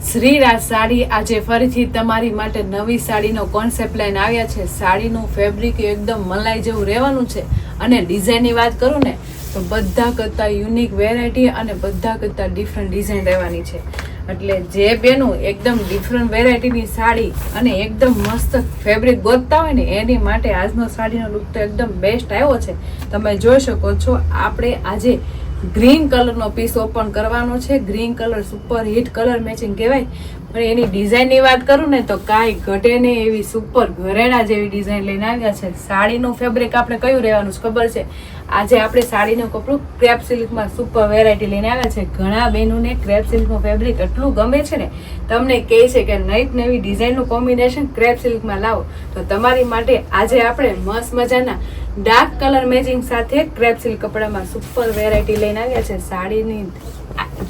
શ્રીરાજ સાડી આજે ફરીથી તમારી માટે નવી સાડીનો કોન્સેપ્ટ લઈને આવ્યા છે। સાડીનું ફેબ્રિક એકદમ મલાઈ જેવું રહેવાનું છે અને ડિઝાઇનની વાત કરું ને તો બધા કરતાં યુનિક વેરાયટી અને બધા કરતાં ડિફરન્ટ ડિઝાઇન રહેવાની છે। એટલે જે બેનું એકદમ ડિફરન્ટ વેરાયટીની સાડી અને એકદમ મસ્ત ફેબ્રિક ગોતતા હોય ને એની માટે આજનો સાડીનો લુક તો એકદમ બેસ્ટ આવ્યો છે। તમે જોઈ શકો છો આપણે આજે ગ્રીન કલરનો પીસ ઓપન કરવાનો છે। Green colour super hit colour matching કહેવાય, પણ એની ડિઝાઇનની વાત કરું ને તો કાંઈ ઘટે નહીં એવી સુપર ઘરેણા જેવી ડિઝાઇન લઈને આવ્યા છે। સાડીનું ફેબ્રિક આપણે કયું રહેવાનું છે ખબર છે? આજે આપણે સાડીનું કપડું ક્રેપ સિલ્કમાં સુપર વેરાયટી લઈને આવ્યા છે। ઘણા બહેનોને ક્રેપ સિલ્કનું ફેબ્રિક એટલું ગમે છે ને, તમને કહે છે કે નવી ડિઝાઇનનું કોમ્બિનેશન ક્રેપ સિલ્કમાં લાવો, તો તમારી માટે આજે આપણે મસ્ત મજાના ડાર્ક કલર મેચિંગ સાથે ક્રેપ સિલ્ક કપડામાં સુપર વેરાયટી લઈને આવ્યા છે। સાડીની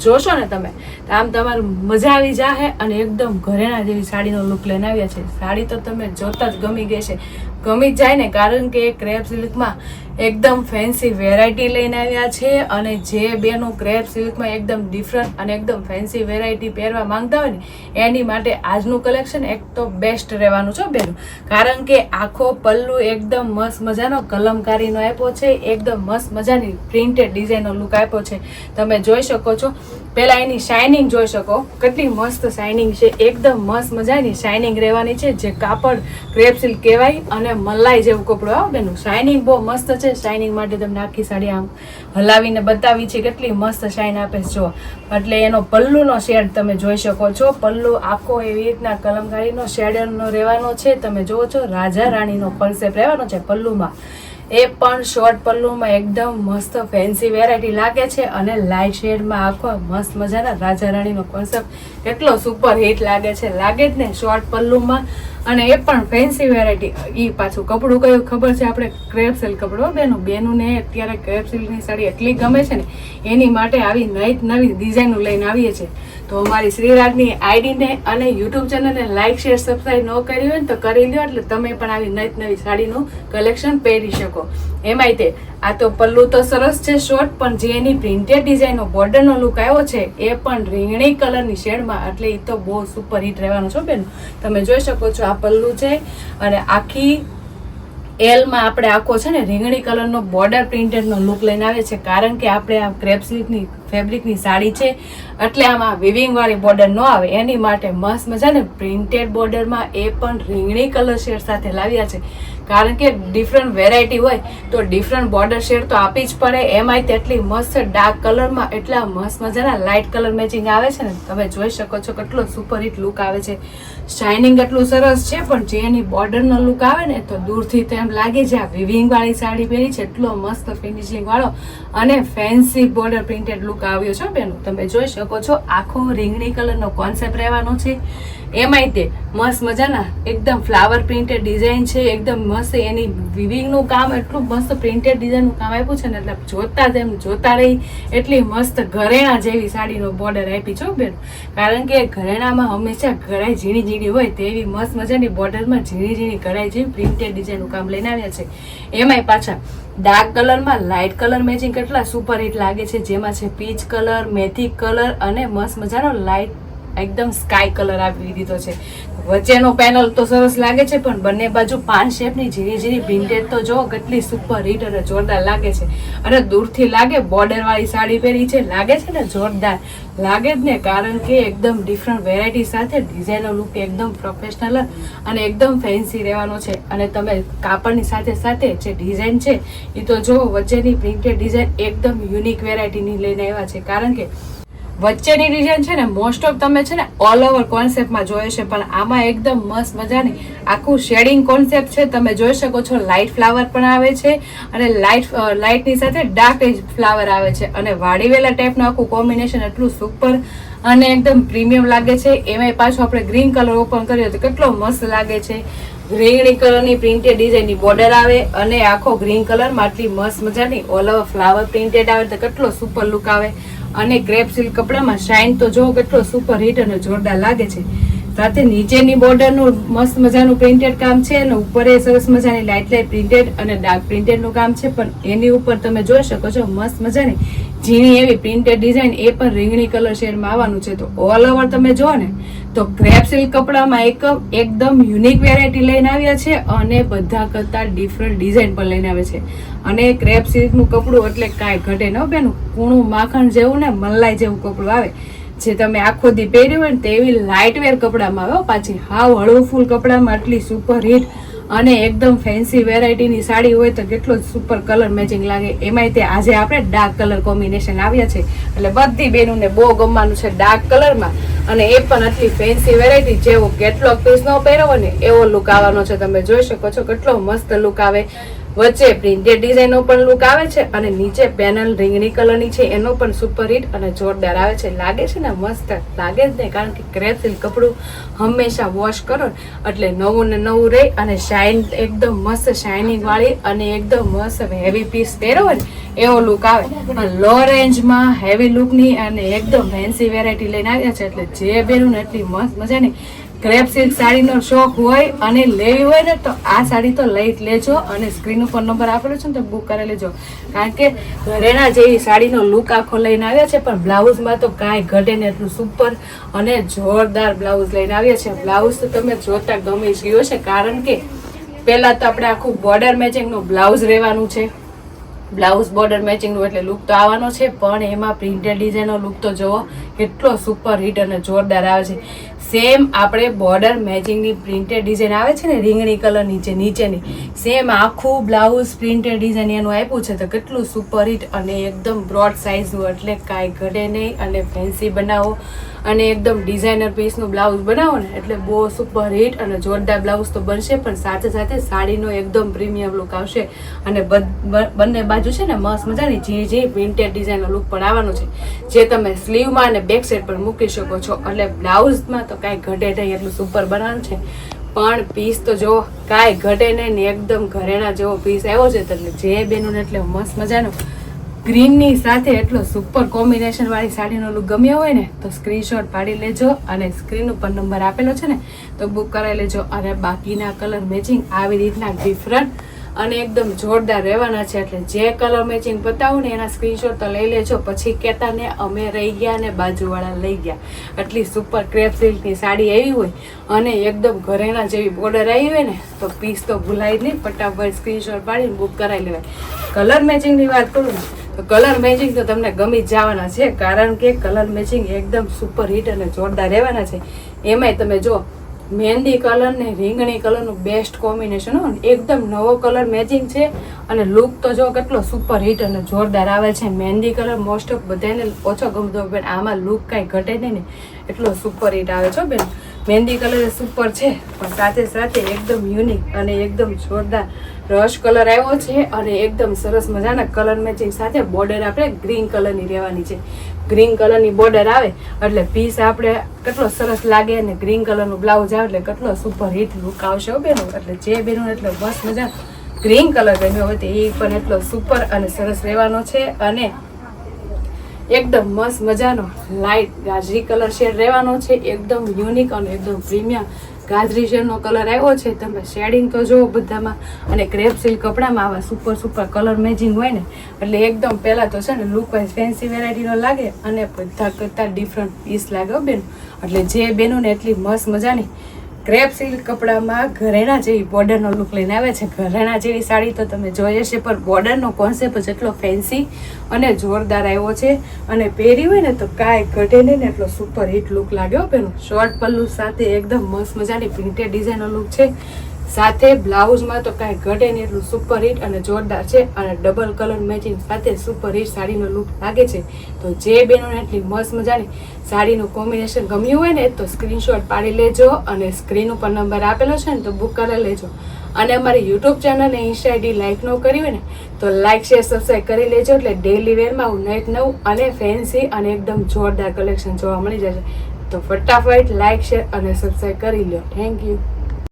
જોશો ને તમે તો આમ તમારું મજા આવી જાહે અને એકદમ ઘરેણા જેવી સાડીનો લુક લઈને આવ્યા છે। સાડી તો તમે જોતા જ ગમી ગઈ છે, ગમી જ જાય ને, કારણ કે ક્રેપ સિલ્કમાં એકદમ ફેન્સી વેરાયટી લઈને આવ્યા છે। અને જે બેનું ક્રેપ સિલ્કમાં એકદમ ડિફરન્ટ અને એકદમ ફેન્સી વેરાયટી પહેરવા માંગતા હોય ને એની માટે આજનું કલેક્શન એક તો બેસ્ટ રહેવાનું છે બેનું, કારણ કે આખો પલ્લુ એકદમ મસ્ત મજાનો કલમકારીનો આપ્યો છે, એકદમ મસ્ત મજાની પ્રિન્ટેડ ડિઝાઇનનો લુક આપ્યો છે। તમે જોઈ શકો છો, પહેલા એની શાઇનિંગ જોઈ શકો, કેટલી મસ્ત શાઇનિંગ છે, એકદમ મસ્ત મજાની શાઇનિંગ રહેવાની છે। જે કાપડ ક્રેપ સિલ્ક કહેવાય અને મલાઈ જેવું કપડું આવો બેનું, શાઇનિંગ બહુ મસ્ત છે। શાઇનિંગ માટે તમને આખી સાડી આમ હલાવીને બતાવી છે, કેટલી મસ્ત શાઇન આપે છે જો। એટલે એનો પલ્લુનો શેડ તમે જોઈ શકો છો, પલ્લુ આખો એવી રીતના કલમકારીનો શેડનો રહેવાનો છે। તમે જુઓ છો રાજા રાણીનો કોન્સેપ્ટ રહેવાનો છે પલ્લુમાં, એ પણ શોર્ટ પલ્લુમાં એકદમ મસ્ત ફેન્સી વેરાયટી લાગે છે અને લાઇટ શેડમાં આખો મસ્ત મજાના રાજા રાણીનો કોન્સેપ્ટ કેટલો સુપર હિટ લાગે છે, લાગે જ ને શોર્ટ પલ્લુમાં, અને એ પણ ફેન્સી વેરાયટી। એ પાછું કપડું કયું ખબર છે? આપણે ક્રેપ સિલ્ક કપડું બેનું ને અત્યારે ક્રેપ સિલ્કની સાડી એટલી ગમે છે ને એની માટે આવી નવી ડિઝાઇનો લઈને આવીએ છીએ। તો અમારી શ્રીરાજની આઈડીને અને યુટ્યુબ ચેનલને લાઇક શેર સબસ્ક્રાઈબ ન કરી હોય ને તો કરી લો, એટલે તમે પણ આવી નવી સાડીનું કલેક્શન પહેરી શકો। એમાંય તે આ તો પલ્લુ તો સરસ છે શોર્ટ, પણ જે એની પ્રિન્ટેડ ડિઝાઇનનો બોર્ડરનો લુક આવ્યો છે એ પણ રીંગણી કલરની શેડમાં, એટલે એ તો બહુ સુપર હિટ રહેવાનું છે બેન। તમે જોઈ શકો છો આ પલ્લુ છે અને આખી એલમાં આપણે આખો છે ને રીંગણી કલરનો બોર્ડર પ્રિન્ટેડનો લુક લઈને આવે છે, કારણ કે આપણે આ ક્રેપ સિલ્કની ફેબ્રિકની સાડી છે એટલે આમાં વિવિંગ વાળી બોર્ડર ન આવે એની માટે મસ્ત મજાને પ્રિન્ટેડ બોર્ડરમાં એ પણ રીંગણી કલર શેડ સાથે લાવ્યા છે, કારણ કે ડિફરન્ટ વેરાયટી હોય તો ડિફરન્ટ બોર્ડર શેડ તો આપી જ પડે। એમાંય તેટલી મસ્ત ડાર્ક કલરમાં એટલા મસ્ત મજાના લાઇટ કલર મેચિંગ આવે છે ને, તમે જોઈ શકો છો કેટલો સુપર હિટ લુક આવે છે। શાઇનિંગ એટલું સરસ છે, પણ જે એની બોર્ડરનો લુક આવે ને તો દૂરથી તો એમ લાગે છે આ વિવિંગ વાળી સાડી પહેરી છે, એટલો મસ્ત ફિનિશિંગ વાળો અને ફેન્સી બોર્ડર પ્રિન્ટેડ લુક આવ્યો છે બેન। તમે જોઈ શકો છો આખો રીંગણી કલરનો કોન્સેપ્ટ રહેવાનો છે, એમાંય તે મસ્ત મજાના એકદમ ફ્લાવર પ્રિન્ટેડ ડિઝાઇન છે, એકદમ મસ્ત એની વિવિંગનું કામ એટલું મસ્ત પ્રિન્ટેડ ડિઝાઇનનું કામ આપ્યું છે ને, એટલે જોતા જ એમ જોતા રહી એટલી મસ્ત ઘરેણા જેવી સાડીનો બોર્ડર આપી છો બેન, કારણ કે ઘરેણામાં હંમેશા ઘડાઈ ઝીણી ઝીણી હોય તેવી મસ્ત મજાની બોર્ડરમાં ઝીણી ઝીણી ઘડાઈ જેવી પ્રિન્ટેડ ડિઝાઇનનું કામ લઈને આવ્યા છે। એમાંય પાછા ડાર્ક કલરમાં લાઇટ કલર મેચિંગ કેટલા સુપર હિટ લાગે છે, જેમાં છે પીચ કલર, મેથી કલર અને મસ્ત મજાનો લાઇટ એકદમ સ્કાય કલર આપી દીધો છે। વચ્ચેનો પેનલ તો સરસ લાગે છે, પણ બંને બાજુ પાન શેપની ઝીણી ઝીણી પ્રિન્ટેડ તો જો કેટલી સુપર હિટ અને જોરદાર લાગે છે, અને દૂરથી લાગે બોર્ડર વાળી સાડી પહેરી છે, લાગે છે ને જોરદાર લાગે જ ને, કારણ કે એકદમ ડિફરન્ટ વેરાયટી સાથે ડિઝાઇનનો લુક એકદમ પ્રોફેશનલ અને એકદમ ફેન્સી રહેવાનો છે। અને તમે કાપડની સાથે સાથે જે ડિઝાઇન છે એ તો જો વચ્ચેની પ્રિન્ટેડ ડિઝાઇન એકદમ યુનિક વેરાયટીની લઈને આવ્યા છે, કારણ કે વચ્ચેની ડિઝાઇન છે ને મોસ્ટ ઓફ તમે છે ને ઓલ ઓવર કોન્સેપ્ટમાં જોયે છે, પણ આમાં એકદમ મસ્ત મજાની આખું શેડિંગ કોન્સેપ્ટ છે। તમે જોઈ શકો છો લાઇટ ફ્લાવર પણ આવે છે અને લાઇટની સાથે ડાર્ક ફ્લાવર આવે છે, અને વાડીવેલા ટાઈપનું આખું કોમ્બિનેશન એટલું સુપર અને એકદમ પ્રીમિયમ લાગે છે। એમાંય પાછું આપણે ગ્રીન કલર ઓપન કર્યો તો કેટલો મસ્ત લાગે છે, રીંગણી કલરની પ્રિન્ટેડ ડિઝાઇનની બોર્ડર આવે અને આખો ગ્રીન કલરમાં આટલી મસ્ત મજાની ઓલ ઓવર ફ્લાવર પ્રિન્ટેડ આવે તો કેટલો સુપર લુક આવે, અને ક્રેપ સિલ્ક કપડામાં શાઇન તો જો કેટલો સુપર હિટ અને જોરદાર લાગે છે। સાથે નીચેની બોર્ડરનું મસ્ત મજાનું પ્રિન્ટેડ કામ છે અને ઉપર એ સરસ મજાની લાઇટ પ્રિન્ટેડ અને ડાર્ક પ્રિન્ટેડનું કામ છે. પણ એની ઉપર તમે જોઈ શકો છો મસ્ત મજાની ઝીણી એવી પ્રિન્ટેડ ડિઝાઇન, એ પણ રીંગણી કલર શેડમાં આવવાનું છે. તો ઓલ ઓવર તમે જુઓ ને તો ક્રેપ સિલ્ક કપડામાં એકદમ યુનિક વેરાયટી લઈને આવ્યા છે અને બધા કરતા ડિફરન્ટ ડિઝાઇન પણ લઈને આવે છે. અને ક્રેપ સિલ્કનું કપડું એટલે કાંઈ ઘટે ન બેનું, કૂણું માખણ જેવું ને મલાઈ જેવું કપડું આવે, જે તમે આખો દી પહેર્યું હોય ને તેવી લાઇટ વેર કપડામાં આવે. પાછી હાવ હળવું ફૂલ કપડામાં આટલી સુપર હિટ અને એકદમ ફેન્સી વેરાયટીની સાડી હોય તો કેટલો સુપર કલર મેચિંગ લાગે. એમાંય તે આજે આપણે ડાર્ક કલર કોમ્બિનેશન આવ્યા છે એટલે બધી બહેનોને બહુ ગમવાનું છે ડાર્ક કલરમાં. અને એ પણ આટલી ફેન્સી વેરાયટી, જેવો કેટલો પીસ નો પહેર્યો હોય ને એવો લુક આવવાનો છે. તમે જોઈ શકો છો કેટલો મસ્ત લુક આવે. વચ્ચે પ્રિન્ટેડ ડિઝાઇનનો પણ લુક આવે છે અને નીચે પેનલ રીંગણી કલરની છે, એનો પણ સુપર હિટ અને જોરદાર આવે છે. લાગે છે ને મસ્ત લાગે જ નહીં, કારણ કે ક્રેપ સિલ્ક કપડું હંમેશા વોશ કરો એટલે નવું ને નવું રહે અને શાઇન એકદમ મસ્ત શાઇનિંગ વાળી અને એકદમ મસ્ત હેવી પીસ પહેરો હોય ને એવો લુક આવે. લો રેન્જમાં હેવી લુકની અને એકદમ ફેન્સી વેરાયટી લઈને આવ્યા છે. એટલે જે પહેરું ને એટલી મસ્ત મજાની ક્રેપ સિલ્ક સાડીનો શોખ હોય અને લેવી હોય ને તો આ સાડી તો લઈ જ લેજો. અને સ્ક્રીન ઉપર નંબર આપેલો છે ને તો બુક કરી લેજો, કારણ કે ઘરેણા જેવી સાડીનો લુક આખો લઈને આવ્યા છે. પણ બ્લાઉઝમાં તો કાંઈ ઘટે ને એટલું સુપર અને જોરદાર બ્લાઉઝ લઈને આવ્યા છે. બ્લાઉઝ તો તમે જોતા ગમી જ ગયો છે, કારણ કે પહેલા તો આપણે આખું બોર્ડર મેચિંગનું બ્લાઉઝ રહેવાનું છે. બ્લાઉઝ બોર્ડર મેચિંગનું એટલે લુક તો આવવાનો છે, પણ એમાં પ્રિન્ટેડ ડિઝાઇનનો લુક તો જુઓ કેટલો સુપર હિટ અને જોરદાર આવે છે. સેમ આપણે બોર્ડર મેચિંગની પ્રિન્ટેડ ડિઝાઇન આવે છે ને રીંગણી કલરની જે નીચેની, સેમ આખું બ્લાઉઝ પ્રિન્ટેડ ડિઝાઇન એનું આપ્યું છે. તો કેટલું સુપર હિટ અને એકદમ બ્રોડ સાઇઝનું, એટલે કાંઈ ઘટે નહીં. અને ફેન્સી બનાવો અને એકદમ ડિઝાઇનર પીસનું બ્લાઉઝ બનાવો ને એટલે બહુ સુપર હિટ અને જોરદાર બ્લાઉઝ તો બનશે, પણ સાથે સાથે સાડીનો એકદમ પ્રીમિયમ લુક આવશે. અને બંને બાજુ છે ને મસ્ત મજાની જે પ્રિન્ટેડ ડિઝાઇનનો લુક પણ આવવાનો છે, જે તમે સ્લીવમાં અને બેક સાઈડ પર મૂકી શકો છો. એટલે બ્લાઉઝમાં તો કાંઈ ઘટે નહીં, એટલું સુપર બનાવવાનું છે. પણ પીસ તો જો કાંઈ ઘટે નહીં ને એકદમ ઘરેણા જેવો પીસ આવ્યો છે. એટલે જે બેનું એટલે મસ્ત મજાનો ગ્રીનની સાથે એટલો સુપર કોમ્બિનેશન વાળી સાડીનો લુક ગમ્યો હોય ને તો સ્ક્રીનશોટ પાડી લેજો અને સ્ક્રીન ઉપર નંબર આપેલો છે ને તો બુક કરાવી લેજો. અને બાકીના કલર મેચિંગ આવી રીતના ડિફરન્ટ અને એકદમ જોરદાર રહેવાના છે. એટલે જે કલર મેચિંગ બતાવું ને એના સ્ક્રીનશોટ તો લઈ લેજો, પછી કહેતા ને અમે રહી ગયા ને બાજુવાળા લઈ ગયા. આટલી સુપર ક્રેપ સિલ્કની સાડી આવી હોય અને એકદમ ઘરેણા જેવી બોર્ડર આવી હોય ને તો પીસ તો ભૂલાય જ નહીં. ફટાફટ સ્ક્રીનશોટ પાડીને બુક કરાવી લેવાય. કલર મેચિંગની વાત કરું ને તો કલર મેચિંગ તો તમને ગમી જ જવાના છે, કારણ કે કલર મેચિંગ એકદમ સુપર હિટ અને જોરદાર રહેવાના છે. એમાંય તમે જો મહેંદી કલર ને રીંગણી કલરનું બેસ્ટ કોમ્બિનેશન હોય ને, એકદમ નવો કલર મેચિંગ છે. અને લુક તો જો કેટલો સુપર હિટ અને જોરદાર આવે છે. મહેંદી કલર મોસ્ટ ઓફ બધાને ઓછો ગમતો, પણ આમાં લુક કાંઈ ઘટે નહીં ને એટલો સુપર હિટ આવે છે બેન. મહેંદી કલર સુપર છે, પણ સાથે સાથે એકદમ યુનિક અને એકદમ જોરદાર રશ કલર આવ્યો છે. અને એકદમ સરસ મજાના કલર મેચિંગ સાથે બોર્ડર આપણે ગ્રીન કલરની રહેવાની છે. ગ્રીન કલરની બોર્ડર આવે એટલે પીસ આપણે કેટલો સરસ લાગે, અને ગ્રીન કલરનું બ્લાઉઝ આવે એટલે કેટલો સુપર હિટ લુક આવશે બેનો. એટલે જે બેનો એટલે મસ્ત મજા ગ્રીન કલર ગમ્યો હોય તો એ પણ એટલો સુપર અને સરસ રહેવાનો છે. અને એકદમ મસ્ત મજાનો લાઇટ ગાજરી કલર શેડ રહેવાનો છે, એકદમ યુનિક અને એકદમ પ્રીમિયમ ગાજરી શેડનો કલર આવ્યો છે. તમે શેડિંગ તો જુઓ બધામાં, અને ક્રેપ સિલ્ક કપડામાં આવા સુપર કલર મેચિંગ હોય ને એટલે એકદમ પહેલાં તો છે ને લુક વાઇઝ ફેન્સી વેરાયટીનો લાગે અને બધા કરતાં ડિફરન્ટ પીસ લાગે બેન. એટલે જે બેનોને એટલી મસ્ત મજાની ક્રેપ સિલ્ક કપડામાં ઘરેણા જેવી બોર્ડરનો લુક લઈને આવે છે. ઘરેણા જેવી સાડી તો તમે જોઈએ છે, પણ બોર્ડરનો કોન્સેપ્ટ જેટલો ફેન્સી અને જોરદાર આવ્યો છે. અને પહેરી હોય ને તો કાંઈ ઘટે નહીં ને એટલો સુપર હિટ લુક લાગ્યો પેલું. શોર્ટ પલ્લુ સાથે એકદમ મસ્ત મજાની પ્રિન્ટેડ ડિઝાઇનનો લુક છે. સાથે બ્લાઉઝમાં તો કાંઈ ઘટે નહીં એટલું સુપર હિટ અને જોરદાર છે. અને ડબલ કલર મેચિંગ સાથે સુપર હિટ સાડીનો લુક લાગે છે. તો જે બેનોને એટલી મસ્ત મજાની સાડીનું કોમ્બિનેશન ગમ્યું હોય ને તો સ્ક્રીનશોટ પાડી લેજો, અને સ્ક્રીન ઉપર નંબર આપેલો છે ને તો બુક કરી લેજો. અને અમારી યુટ્યુબ ચેનલ અને ઇન્સ્ટા આઈડી લાઇક ન કરી હોય ને તો લાઇક શેર સબસ્ક્રાઈબ કરી લેજો. એટલે ડેઈલી વેરમાં આવું નવું અને ફેન્સી અને એકદમ જોરદાર કલેક્શન જોવા મળી જશે. તો ફટાફટ લાઇક શેર અને સબસ્ક્રાઈબ કરી લો. Thank you.